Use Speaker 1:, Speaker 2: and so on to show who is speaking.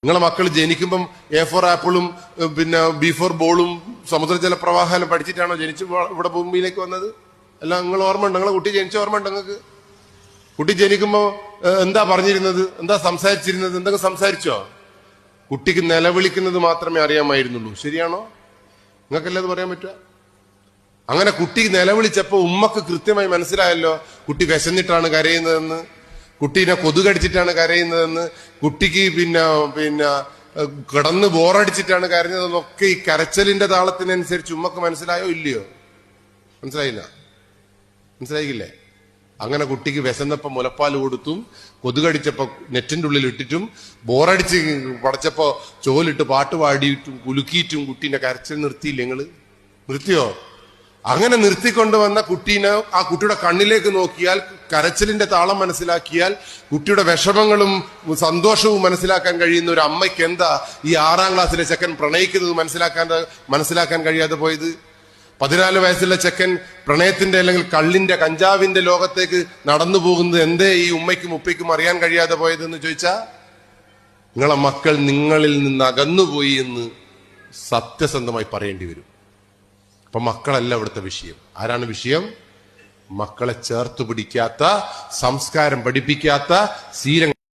Speaker 1: നിങ്ങളെ മക്കൾ ജനിക്കുമ്പം A4 ആപ്പിളും പിന്നെ B4 ബോളും സമുദ്രജല പ്രവാഹം പഠിച്ചിട്ടാണോ ജനിച്ച് ഇവിടെ ഭൂമിയിലേക്ക് വന്നത്? അല്ല, നിങ്ങൾ ഓർമ്മ ഉണ്ട്? നിങ്ങളെ കുട്ടി ജനിച്ച ഓർമ്മ ഉണ്ട് നിങ്ങൾക്ക്? കുട്ടി ജനിക്കുമ്പോ എന്താ പറഞ്ഞിരുന്നത്? എന്താ സംസാരിച്ചിരുന്നത്? എന്തൊക്കെ സംസാരിച്ചോ? കുട്ടിക്ക് നിലവിളിക്കുന്നത് മാത്രമേ അറിയാമായിരുന്നുള്ളൂ. ശരിയാണോ? നിങ്ങൾക്കല്ലേ അത് പറയാൻ പറ്റുക? അങ്ങനെ കുട്ടി നിലവിളിച്ചപ്പോ ഉമ്മക്ക് കൃത്യമായി മനസ്സിലായല്ലോ കുട്ടി വിശന്നിട്ടാണ് കരയുന്നതെന്ന്, കുട്ടീനെ കൊതുകടിച്ചിട്ടാണ് കരയുന്നതെന്ന്, കുട്ടിക്ക് പിന്നെ കിടന്ന് ബോറടിച്ചിട്ടാണ് കരഞ്ഞതെന്നൊക്കെ ഈ കരച്ചലിന്റെ താളത്തിനനുസരിച്ച് ഉമ്മക്ക് മനസ്സിലായോ ഇല്ലയോ? മനസ്സിലായില്ല? മനസ്സിലായില്ലേ? അങ്ങനെ കുട്ടിക്ക് വിശന്നപ്പോ മുലപ്പാൽ കൊടുത്തും, കൊതുകടിച്ചപ്പോ നെറ്റിന്റെ ഉള്ളിൽ ഇട്ടിട്ടും, ബോറടിച്ച് പടച്ചപ്പോ ചോലിട്ട് പാട്ട് പാടിയിട്ടും കുലുക്കിയിട്ടും കുട്ടീന്റെ കരച്ചിൽ നിർത്തിയില്ലേ? നിങ്ങള് നിർത്തിയോ? അങ്ങനെ നിർത്തിക്കൊണ്ടുവന്ന കുട്ടീനെ ആ കുട്ടിയുടെ കണ്ണിലേക്ക് നോക്കിയാൽ, കരച്ചിലിന്റെ താളം മനസ്സിലാക്കിയാൽ, കുട്ടിയുടെ വിഷമങ്ങളും സന്തോഷവും മനസ്സിലാക്കാൻ കഴിയുന്ന ഒരു അമ്മയ്ക്ക് എന്താ ഈ 6ാം ക്ലാസ്സിലെ ചെക്കൻ പ്രണയിക്കുന്നത് മനസ്സിലാക്കാൻ കഴിയാതെ പോയത്? 14 വയസ്സുള്ള ചെക്കൻ പ്രണയത്തിന്റെ അല്ലെങ്കിൽ കള്ളിന്റെ കഞ്ചാവിന്റെ ലോകത്തേക്ക് നടന്നു പോകുന്നത് എന്തേ ഈ ഉമ്മയ്ക്കും ഉപ്പയ്ക്കും അറിയാൻ കഴിയാതെ പോയതെന്ന് ചോദിച്ചാ, നിങ്ങളെ മക്കൾ നിങ്ങളിൽ നിന്ന് അകന്നുപോയി എന്ന് സത്യസന്ധമായി പറയേണ്ടി വരും. അപ്പൊ മക്കളല്ല ഇവിടുത്തെ വിഷയം. ആരാണ് വിഷയം? മക്കളെ ചേർത്ത് പിടിക്കാത്ത, സംസ്കാരം പഠിപ്പിക്കാത്ത, ശീലം